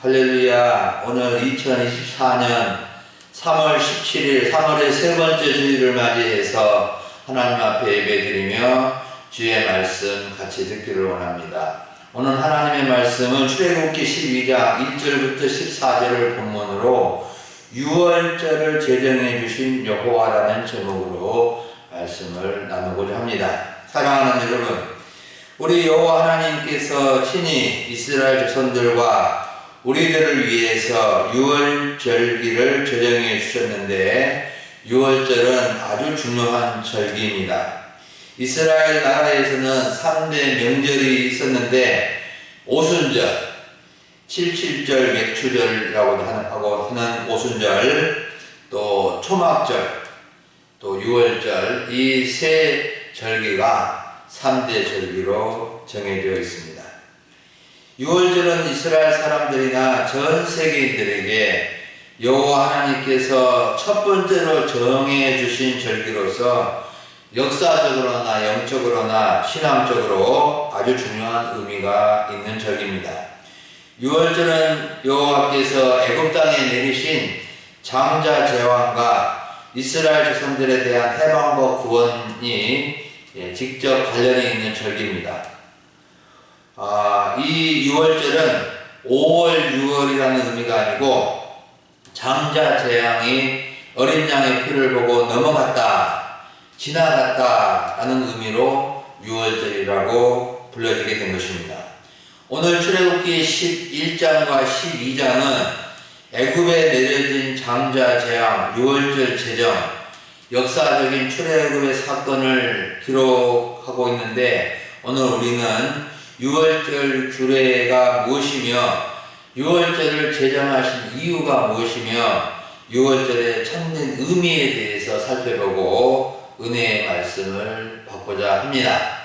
할렐루야. 오늘 2024년 3월 17일 3월의 세 번째 주일을 맞이해서 하나님 앞에 예배드리며 주의 말씀 같이 듣기를 원합니다. 오늘 하나님의 말씀은 출애굽기 12장 1절부터 14절을 본문으로 유월절을 제정해 주신 여호와라는 제목으로 말씀을 나누고자 합니다. 사랑하는 여러분, 우리 여호와 하나님께서 친히 이스라엘 자손들과 우리들을 위해서 유월절기를 제정해 주셨는데, 유월절은 아주 중요한 절기입니다. 이스라엘 나라에서는 3대 명절이 있었는데, 오순절, 77절 맥추절이라고 하는 오순절, 또 초막절, 또 유월절, 이 세 절기가 3대 절기로 정해져 있습니다. 유월절은 이스라엘 사람들이나 전 세계인들에게 여호와 하나님께서 첫 번째로 정해 주신 절기로서 역사적으로나 영적으로나 신앙적으로 아주 중요한 의미가 있는 절기입니다. 유월절은 여호와께서 애굽 땅에 내리신 장자 제왕과 이스라엘 자손들에 대한 해방과 구원이 직접 관련이 있는 절기입니다. 이 유월절은 5월 6월이라는 의미가 아니고 장자 제왕이 어린 양의 피를 보고 넘어갔다, 지나갔다 라는 의미로 유월절이라고 불려지게 된 것입니다. 오늘 출애굽기 11장과 12장은 애굽에 내려진 장자 제왕 유월절 제정, 역사적인 출애굽의 사건을 기록하고 있는데, 오늘 우리는 유월절 규례가 무엇이며 유월절을 제정하신 이유가 무엇이며 유월절의 참된 의미에 대해서 살펴보고 은혜의 말씀을 받고자 합니다.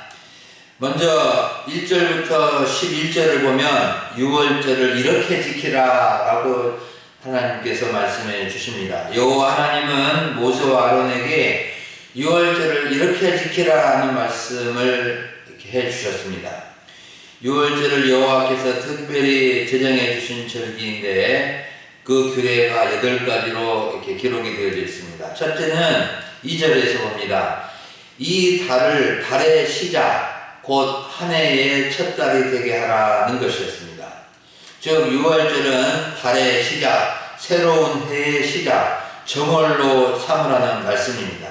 먼저 1절부터 11절을 보면 유월절을 이렇게 지키라 라고 하나님께서 말씀해 주십니다. 여호와 하나님은 모세와 아론에게 유월절을 이렇게 지키라 하는 말씀을 이렇게 해 주셨습니다. 유월절을 여호와께서 특별히 제정해 주신 절기인데, 그 규례가 8가지로 이렇게 기록이 되어져 있습니다. 첫째는 2절에서 봅니다. 이 달의 시작, 곧 한 해의 첫 달이 되게 하라는 것이었습니다. 즉 유월절은 달의 시작, 새로운 해의 시작, 정월로 삼으라는 말씀입니다.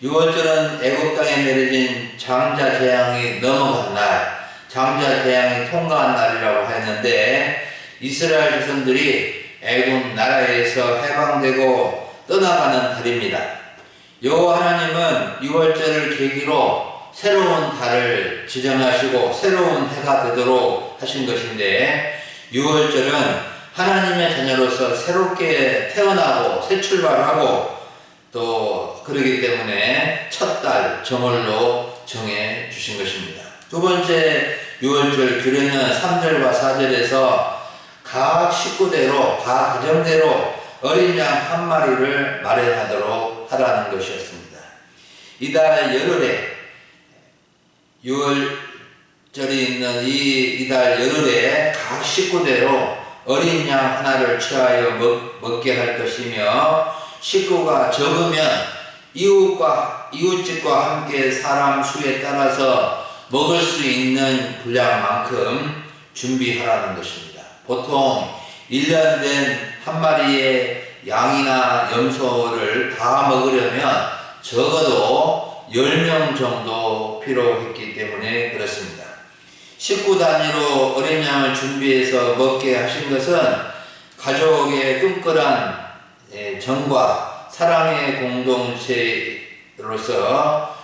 유월절은 애굽 땅에 내려진 장자 재앙이 넘어간 날, 장자 재앙이 통과한 날이라고 했는데, 이스라엘 자손들이 애굽 나라에서 해방되고 떠나가는 달입니다. 여호와 하나님은 유월절을 계기로 새로운 달을 지정하시고 새로운 해가 되도록 하신 것인데, 유월절은 하나님의 자녀로서 새롭게 태어나고 새 출발하고 또 그러기 때문에 첫 달 정월로 정해 주신 것입니다. 두 번째 유월절 규례는 3절과 4절에서 각 식구대로, 각 가정대로 어린 양 한 마리를 마련하도록 하라는 것이었습니다. 이달 열흘에, 유월절이 있는 이달 열흘에 각 식구대로 어린 양 하나를 취하여 먹게 할 것이며, 식구가 적으면 이웃집과 함께 사람 수에 따라서 먹을 수 있는 분량만큼 준비하라는 것입니다. 보통 1년 된 한 마리의 양이나 염소를 다 먹으려면 적어도 10명 정도 필요했기 때문에 그렇습니다. 식구 단위로 어린 양을 준비해서 먹게 하신 것은 가족의 끈끈한 정과 사랑의 공동체로서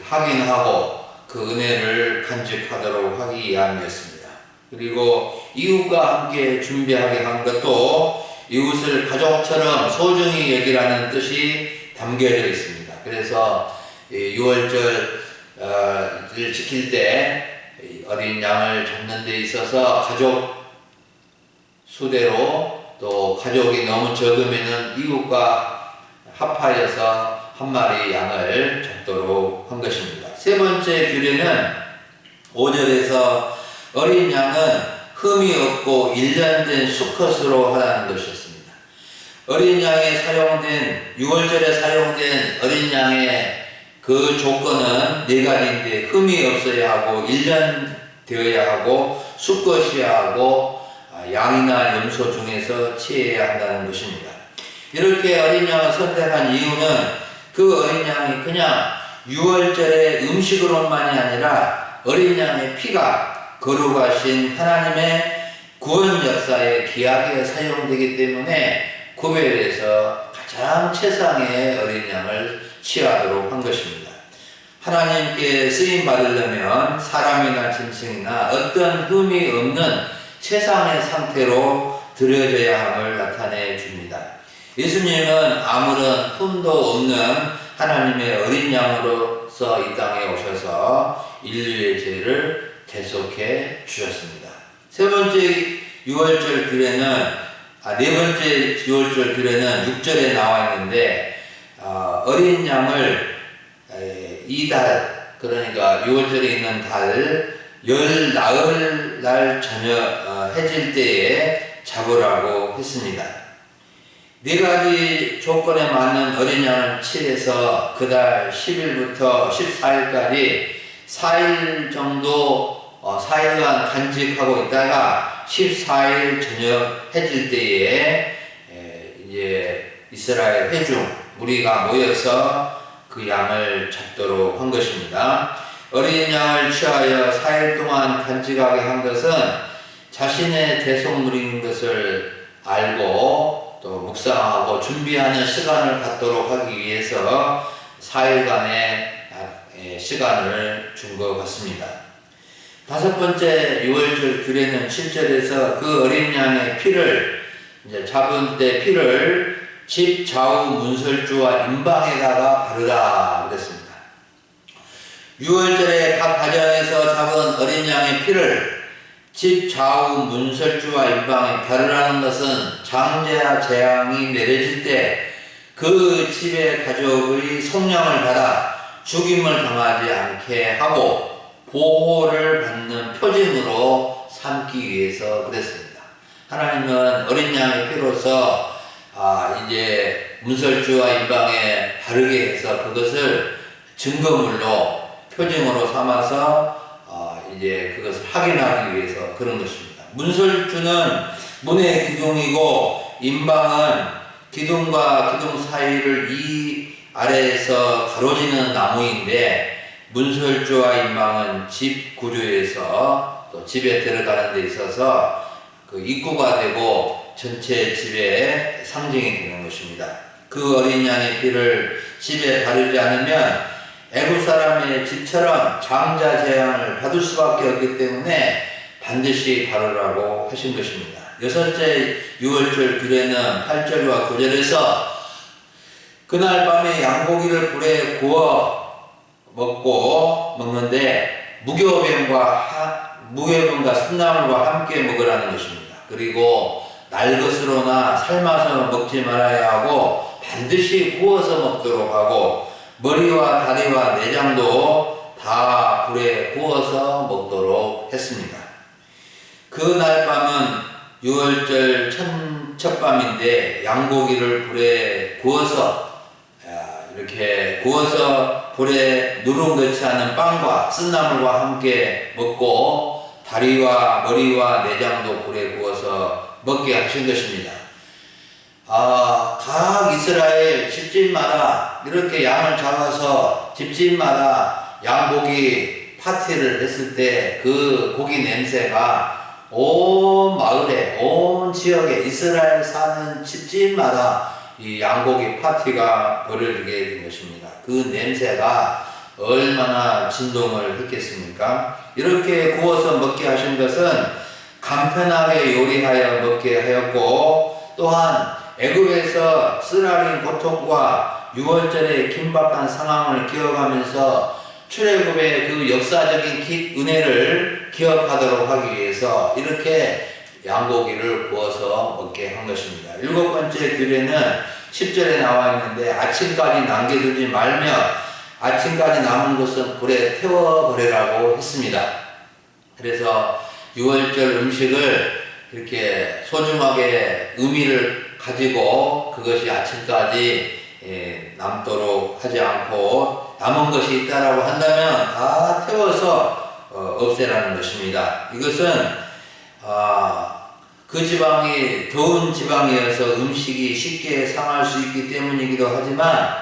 확인하고 그 은혜를 간직하도록 하기 위함이었습니다. 그리고 이웃과 함께 준비하게 한 것도 이웃을 가족처럼 소중히 여기라는 뜻이 담겨져 있습니다. 그래서 유월절을 지킬 때 어린 양을 잡는 데 있어서 가족 수대로, 또 가족이 너무 적으면은 이웃과 합하여서 한 마리 양을 잡도록 한 것입니다. 세 번째 규례는 5절에서 어린 양은 흠이 없고 일련된 수컷으로 하라는 것이었습니다. 어린 양에 사용된, 6월절에 사용된 어린 양의 그 조건은 네 가지인데, 흠이 없어야 하고 일련되어야 하고 수컷이어야 하고 양이나 염소 중에서 취해야 한다는 것입니다. 이렇게 어린 양을 선택한 이유는 그 어린 양이 그냥 6월절의 음식으로만이 아니라 어린 양의 피가 거룩하신 하나님의 구원 역사에 귀하게 사용되기 때문에 구별해서 가장 최상의 어린 양을 취하도록 한 것입니다. 하나님께 쓰임 받으려면 사람이나 짐승이나 어떤 흠이 없는 최상의 상태로 드려져야 함을 나타내 줍니다. 예수님은 아무런 흠도 없는 하나님의 어린 양으로서 이 땅에 오셔서 인류의 죄를 대속해 주셨습니다. 세 번째 6월절 규례는, 네 번째 6월절 규례는 6절에 나와 있는데, 어린 양을 이달, 그러니까 6월절에 있는 달, 열 나흘 날 저녁 해질 때에 잡으라고 했습니다. 네 가지 조건에 맞는 어린 양을 취해서 그달 10일부터 14일까지 4일 정도 4일간 간직하고 있다가 14일 저녁 해질 때에 이제 이스라엘 회중 무리가 모여서 그 양을 잡도록 한 것입니다. 어린 양을 취하여 4일 동안 간직하게 한 것은 자신의 대속물인 것을 알고 또 묵상하고 준비하는 시간을 갖도록 하기 위해서 4일간의 시간을 준 것 같습니다. 다섯 번째 6월절 규례는 7절에서 그 어린 양의 피를, 이제 잡은 때 피를 집 좌우 문설주와 임방에다가 바르라 그랬습니다. 6월절에 각 가정에서 잡은 어린 양의 피를 집 좌우 문설주와 임방에 바르라는 것은 장자 재앙이 내려질 때 그 집의 가족의 속량을 받아 죽임을 당하지 않게 하고 보호를 받는 표징으로 삼기 위해서 그랬습니다. 하나님은 어린 양의 피로서 이제 문설주와 임방에 바르게 해서 그것을 증거물로 표징으로 삼아서 이제 그것을 확인하기 위해서 그런 것입니다. 문설주는 문의 기둥이고 임방은 기둥과 기둥 사이를 이 아래에서 가로지는 나무인데, 문설주와 임방은 집 구조에서 또 집에 들어가는 데 있어서 그 입구가 되고 전체 집의 상징이 되는 것입니다. 그 어린 양의 피를 집에 바르지 않으면 애굽 사람의 집처럼 장자 재앙을 받을 수밖에 없기 때문에 반드시 바르라고 하신 것입니다. 여섯째 6월절 규례는 8절과 9절에서 그날 밤에 양고기를 불에 구워 먹는데 무교병과 순나물과 함께 먹으라는 것입니다. 그리고 날것으로나 삶아서 먹지 말아야 하고 반드시 구워서 먹도록 하고 머리와 다리와 내장도 다 불에 구워서 먹도록 했습니다. 그날 밤은 6월절 첫밤인데 양고기를 불에 구워서 이렇게 구워서 불에 누름같이 하는 빵과 쓴나물과 함께 먹고 다리와 머리와 내장도 불에 구워서 먹게 하신 것입니다. 각 이스라엘 집집마다 이렇게 양을 잡아서 집집마다 양고기 파티를 했을 때 그 고기 냄새가 온 마을에, 온 지역에 이스라엘 사는 집집마다 이 양고기 파티가 벌어지게 된 것입니다. 그 냄새가 얼마나 진동을 했겠습니까? 이렇게 구워서 먹게 하신 것은 간편하게 요리하여 먹게 하였고, 또한 애굽에서 쓰라린 고통과 6월절의 긴박한 상황을 기억하면서 출애굽의 그 역사적인 은혜를 기억하도록 하기 위해서 이렇게 양고기를 구워서 먹게 한 것입니다. 일곱 번째 규례는 10절에 나와 있는데, 아침까지 남겨두지 말며 아침까지 남은 것은 불에 태워버리라고 했습니다. 그래서 유월절 음식을 이렇게 소중하게 의미를 가지고 그것이 아침까지 남도록 하지 않고 남은 것이 있다라고 한다면 다 태워서 없애라는 것입니다. 이것은 그 지방이 더운 지방이어서 음식이 쉽게 상할 수 있기 때문이기도 하지만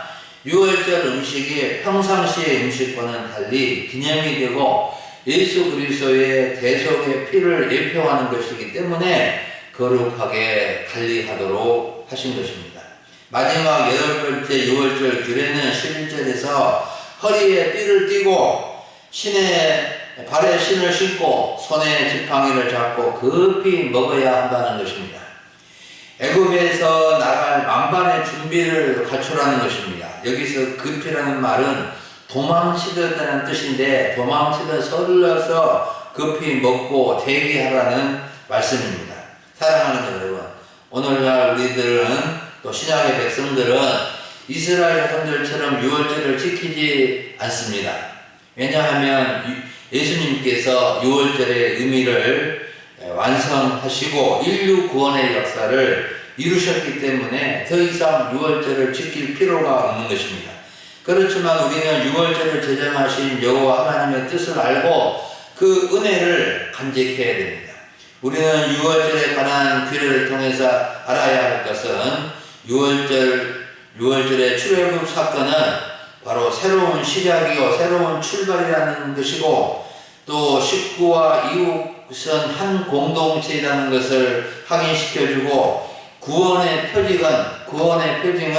유월절 음식이 평상시의 음식과는 달리 기념이 되고 예수 그리스도의 대속의 피를 예표하는 것이기 때문에 거룩하게 관리하도록 하신 것입니다. 마지막 8번째 유월절 규례는 11절에서 허리에 띠를 띠고 발에 신을 신고 손에 지팡이를 잡고 급히 먹어야 한다는 것입니다. 애굽에서 나갈 만반의 준비를 갖추라는 것입니다. 여기서 급히라는 말은 도망치다라는 뜻인데 도망치다 서둘러서 급히 먹고 대기하라는 말씀입니다. 사랑하는 여러분, 오늘날 우리들은 또 신약의 백성들은 이스라엘 백성들처럼 유월절을 지키지 않습니다. 왜냐하면 예수님께서 유월절의 의미를 완성하시고 인류 구원의 역사를 이루셨기 때문에 더 이상 유월절을 지킬 필요가 없는 것입니다. 그렇지만 우리는 유월절을 제정하신 여호와 하나님의 뜻을 알고 그 은혜를 간직해야 됩니다. 우리는 유월절에 관한 규례를 통해서 알아야 할 것은 유월절의 출애굽 사건은 바로 새로운 시작이요 새로운 출발이라는 것이고 또 식구와 이웃은 한 공동체라는 것을 확인시켜주고 구원의 표징은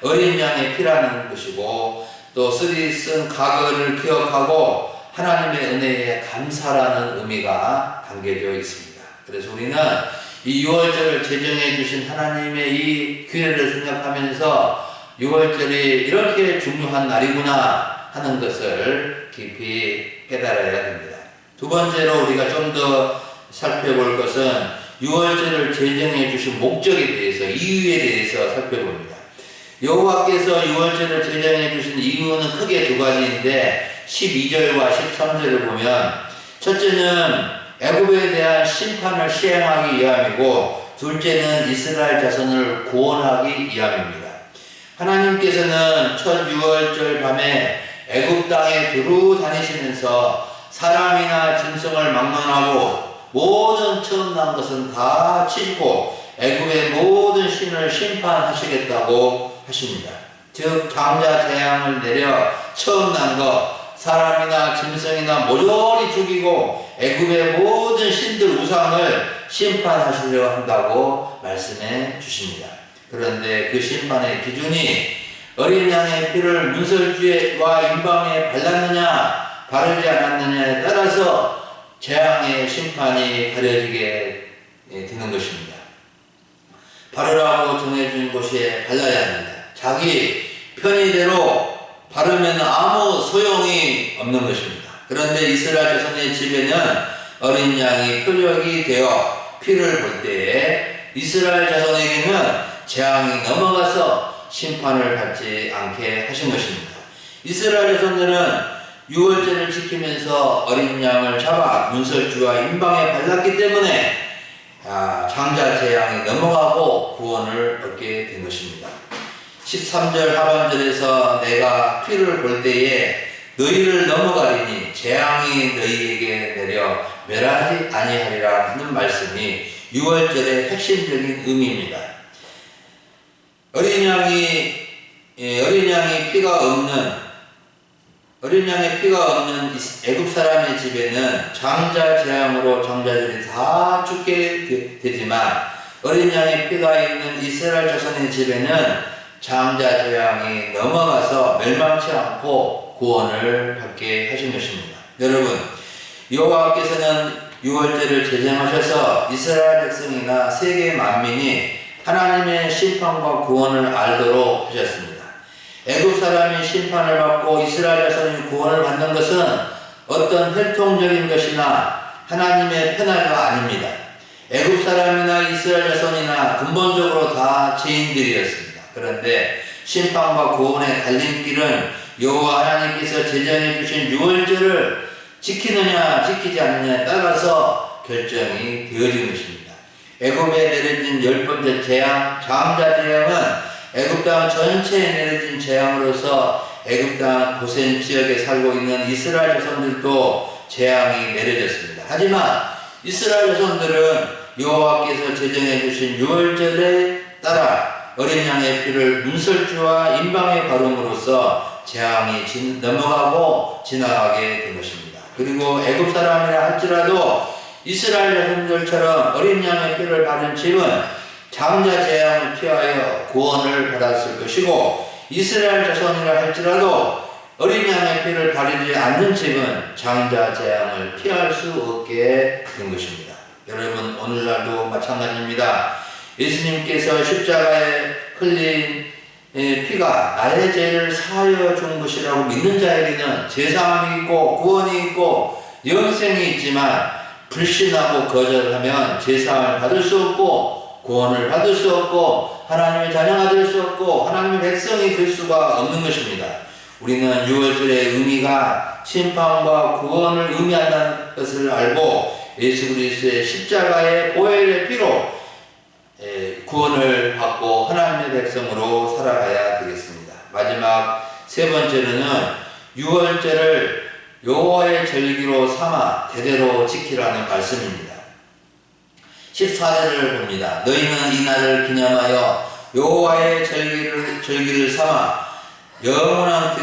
어린 양의 피라는 것이고 또 쓰디 쓴 과거를 기억하고 하나님의 은혜에 감사라는 의미가 담겨져 있습니다. 그래서 우리는 이 유월절을 제정해 주신 하나님의 이 규례를 생각하면서 유월절이 이렇게 중요한 날이구나 하는 것을 깊이 깨달아야 됩니다. 두 번째로 우리가 좀 더 살펴볼 것은 유월절을 제정해 주신 목적에 대해서, 이유에 대해서 살펴봅니다. 여호와께서 유월절을 제정해 주신 이유는 크게 두 가지인데 12절과 13절을 보면 첫째는 애굽에 대한 심판을 시행하기 위함이고 둘째는 이스라엘 자손을 구원하기 위함입니다. 하나님께서는 첫 유월절 밤에 애굽 땅에 두루 다니시면서 사람이나 짐승을 막론하고 모든 처음 난 것은 다 치시고 애굽의 모든 신을 심판하시겠다고 하십니다. 즉 장자 재앙을 내려 처음 난 것 사람이나 짐승이나 모조리 죽이고 애굽의 모든 신들 우상을 심판하시려 한다고 말씀해 주십니다. 그런데 그 심판의 기준이 어린 양의 피를 문설주와 임방에 발랐느냐 바르지 않았느냐에 따라서 재앙의 심판이 가려지게 되는 것입니다. 바르라고 정해준 곳에 발라야 합니다. 자기 편의대로 바르면 아무 소용이 없는 것입니다. 그런데 이스라엘 자손의 집에는 어린 양이 표적이 되어 피를 볼 때에 이스라엘 자손에게는 재앙이 넘어가서 심판을 받지 않게 하신 것입니다. 이스라엘 자손들은 유월절을 지키면서 어린 양을 잡아 문설주와 임방에 발랐기 때문에 장자 재앙이 넘어가고 구원을 얻게 된 것입니다. 13절 하반절에서 내가 피를 볼 때에 너희를 넘어가리니 재앙이 너희에게 내려 멸하지 아니하리라 하는 말씀이 유월절의 핵심적인 의미입니다. 어린 양의 피가 없는 애굽 사람의 집에는 장자 재앙으로 장자들이 다 죽게 되지만 어린 양의 피가 있는 이스라엘 자손의 집에는 장자 재앙이 넘어가서 멸망치 않고 구원을 받게 하신 것입니다. 여러분, 여호와께서는 유월절을 제정하셔서 이스라엘 백성이나 세계 만민이 하나님의 심판과 구원을 알도록 하셨습니다. 애굽 사람이 심판을 받고 이스라엘 자손이 구원을 받는 것은 어떤 혈통적인 것이나 하나님의 편애가 아닙니다. 애굽 사람이나 이스라엘 자손이나 근본적으로 다 죄인들이었습니다. 그런데 심판과 구원의 갈림길은 여호와 하나님께서 제정해 주신 유월절을 지키느냐 지키지 않느냐에 따라서 결정이 되어진 것입니다. 애굽에 내려진 10번째 재앙, 장자 재앙은 애굽 땅 전체에 내려진 재앙으로서 애굽 땅 고센 지역에 살고 있는 이스라엘 자손들도 재앙이 내려졌습니다. 하지만 이스라엘 자손들은 여호와께서 제정해 주신 유월절에 따라 어린 양의 피를 문설주와 임방에 바름으로써 재앙이 넘어가고 지나가게 된 것입니다. 그리고 애굽 사람이라 할지라도 이스라엘 자손들처럼 어린 양의 피를 바른 집은 장자 재앙을 피하여 구원을 받았을 것이고, 이스라엘 자손이라 할지라도 어린 양의 피를 바르지 않는 집은 장자 재앙을 피할 수 없게 된 것입니다. 여러분, 오늘날도 마찬가지입니다. 예수님께서 십자가에 흘린 피가 나의 죄를 사하여 준 것이라고 믿는 자에게는 제사함이 있고 구원이 있고 영생이 있지만, 불신하고 거절하면 제사함을 받을 수 없고 구원을 받을 수 없고 하나님의 자녀가 될 수 없고 하나님의 백성이 될 수가 없는 것입니다. 우리는 유월절의 의미가 심판과 구원을 의미한다는 것을 알고 예수 그리스도의 십자가의 보혈의 피로 구원을 받고 하나님의 백성으로 살아가야 되겠습니다. 마지막 세 번째로는 유월절을 여호와의 절기로 삼아 대대로 지키라는 말씀입니다. 14절을 봅니다. 너희는 이 날을 기념하여 여호와의 절기를 삼아 영원한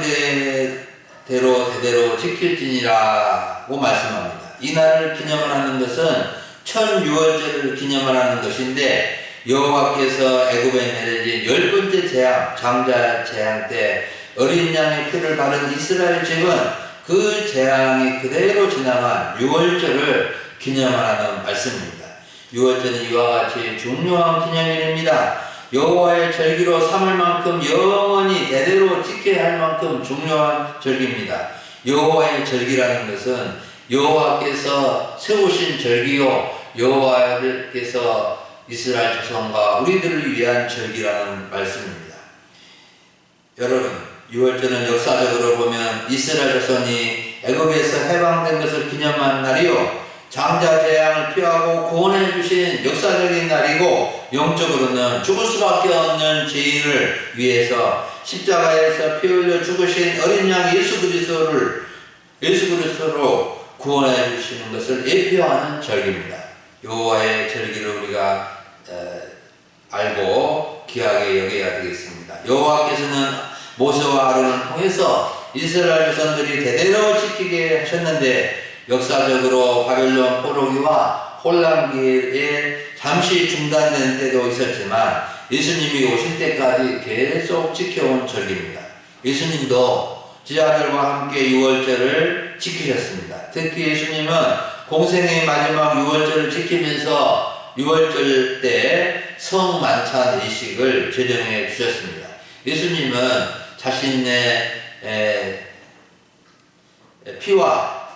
대대로 지킬지니라고 말씀합니다. 이 날을 기념하는 것은 천유월절을 기념하는 것인데, 여호와께서 애굽에 내려진 10번째 재앙, 장자 재앙 때 어린 양의 피를 바른 이스라엘 집은 그 재앙이 그대로 지나간 유월절을 기념하라는 말씀입니다. 유월절은 이와 같이 중요한 기념일입니다. 여호와의 절기로 삼을 만큼 영원히 대대로 지켜야 할 만큼 중요한 절기입니다. 여호와의 절기라는 것은 여호와께서 세우신 절기요, 여호와께서 이스라엘 자손과 우리들을 위한 절기라는 말씀입니다. 여러분, 유월절은 역사적으로 보면 이스라엘 자손이 애굽에서 해방된 것을 기념한 날이요, 장자 재앙을 피하고 구원해 주신 역사적인 날이고, 영적으로는 죽을 수밖에 없는 죄인을 위해서 십자가에서 피 흘려 죽으신 어린 양 예수 그리스도로 구원해 주시는 것을 예표하는 절기입니다. 여호와의 절기를 우리가 알고 귀하게 여겨야 되겠습니다. 여호와께서는 모세와 아론을 통해서 이스라엘 자손들이 대대로 지키게 하셨는데, 역사적으로 바벨론 포로기와 혼란기에 잠시 중단된 때도 있었지만 예수님이 오실 때까지 계속 지켜온 절기입니다. 예수님도 제자들과 함께 유월절을 지키셨습니다. 특히 예수님은 공생의 마지막 유월절을 지키면서 유월절 때 성만찬 의식을 제정해 주셨습니다. 예수님은 자신의 피와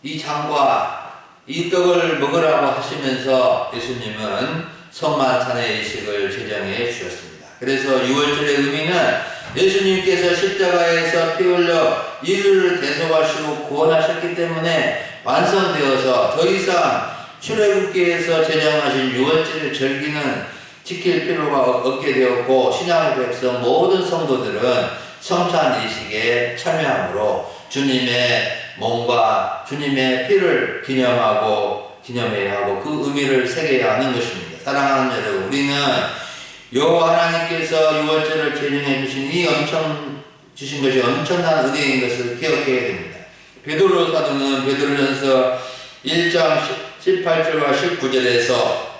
이 장과 이 떡을 먹으라고 하시면서 예수님은 성만찬의 의식을 제정해 주셨습니다. 그래서 유월절의 의미는 예수님께서 십자가에서 피 흘려 인류를 대속하시고 구원하셨기 때문에 완성되어서 더 이상 출애굽기에서 제정하신 유월절의 절기는 지킬 필요가 없게 되었고, 신약의 백성 모든 성도들은 성찬 의식에 참여함으로 주님의 몸과 주님의 피를 기념해야 하고 그 의미를 새겨야 하는 것입니다. 사랑하는 여러분, 우리는 여호와 하나님께서 유월절을 제정해 주신 것이 엄청난 은혜인 것을 기억해야 됩니다. 베드로 사도는 베드로전서 1장 18절과 19절에서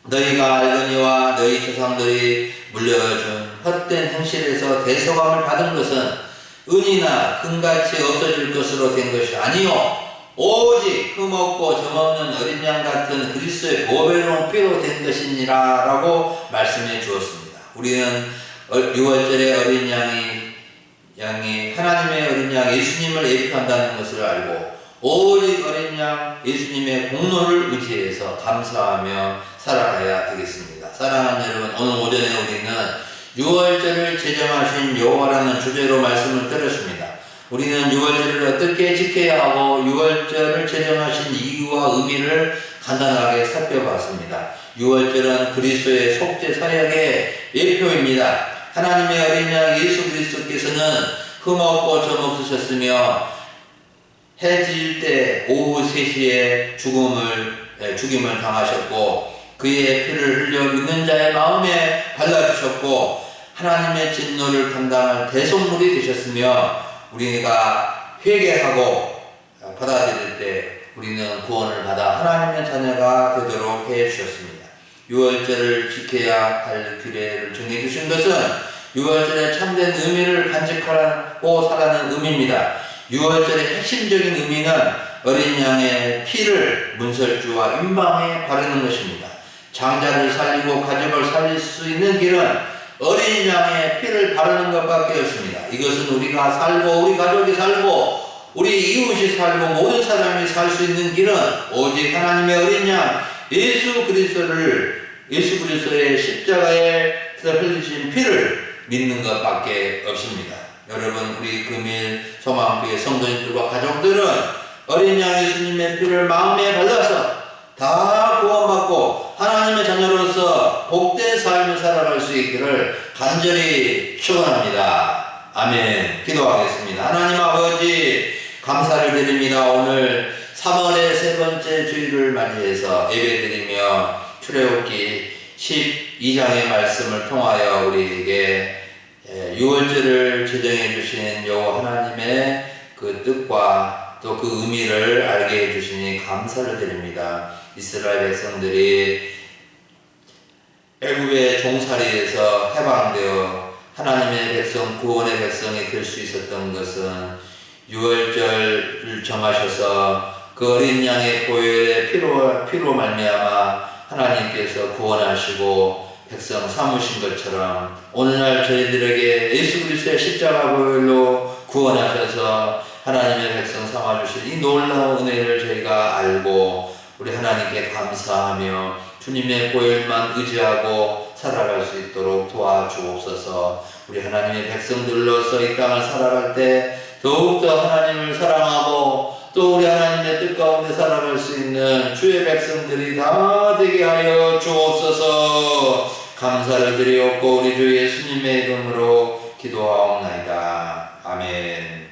너희가 알거니와 너희 조상들이 물려준 헛된 행실에서 대속함을 받은 것은 은이나 금같이 없어질 것으로 된 것이 아니요 오직 흠없고 점없는 어린 양 같은 그리스도의 보배로운 피로 된 것이니라 라고 말씀해 주었습니다. 우리는 유월절의 어린 양이 하나님의 어린 양 예수님을 예표한다는 것을 알고 오직 어린 양 예수님의 공로를 의지해서 감사하며 살아가야 되겠습니다. 사랑하는 여러분, 오늘 오전에 우리는 유월절을 제정하신 여호와라는 주제로 말씀을 들었습니다. 우리는 유월절을 어떻게 지켜야 하고 유월절을 제정하신 이유와 의미를 간단하게 살펴봤습니다. 유월절은 그리스도의 속죄 사역의 예표입니다. 하나님의 어린 양 예수 그리스도께서는 흠없고 점없으셨으며 해 질 때 오후 3시에 죽임을 당하셨고 그의 피를 흘려 믿는 자의 마음에 발라주셨고 하나님의 진노를 감당할 대속물이 되셨으며 우리가 회개하고 받아들일 때 우리는 구원을 받아 하나님의 자녀가 되도록 해 주셨습니다. 유월절을 지켜야 할 규례를 정해주신 것은 유월절의 참된 의미를 간직하고 살아가는 의미입니다. 유월절의 핵심적인 의미는 어린 양의 피를 문설주와 임방에 바르는 것입니다. 장자를 살리고 가족을 살릴 수 있는 길은 어린 양의 피를 바르는 것밖에 없습니다. 이것은 우리가 살고 우리 가족이 살고 우리 이웃이 살고 모든 사람이 살 수 있는 길은 오직 하나님의 어린 양 예수 그리스도의 십자가에서 흘리신 피를 믿는 것밖에 없습니다. 여러분, 우리 금일 소망교회 성도님들과 가족들은 어린 양 예수님의 피를 마음에 발라서 다 구원받고 하나님의 자녀로서 복된 삶을 살아갈 수 있기를 간절히 축원합니다. 아멘. 기도하겠습니다. 하나님 아버지, 감사를 드립니다. 오늘 3월의 세 번째 주일을 맞이해서 예배드리며 출애굽기 12장의 말씀을 통하여 우리에게 유월절을 제정해 주신 여호와 하나님의 그 뜻과 또 그 의미를 알게 해주시니 감사를 드립니다. 이스라엘 백성들이 애굽의 종살이에서 해방되어 하나님의 백성, 구원의 백성이 될 수 있었던 것은 유월절을 정하셔서 그 어린 양의 보혈의 피로 말미암아 하나님께서 구원하시고 백성 삼으신 것처럼 오늘날 저희들에게 예수 그리스도의 십자가 보혈로 구원하셔서 하나님의 백성 삼아주신 이 놀라운 은혜를 저희가 알고 우리 하나님께 감사하며 주님의 보혈만 의지하고 살아갈 수 있도록 도와주옵소서. 우리 하나님의 백성들로서 이 땅을 살아갈 때 더욱더 하나님을 사랑하고 또 우리 하나님의 뜻 가운데 살아갈 수 있는 주의 백성들이 다 되게 하여 주옵소서. 감사를 드리옵고 우리 주 예수님의 이름으로 기도하옵나이다. 아멘.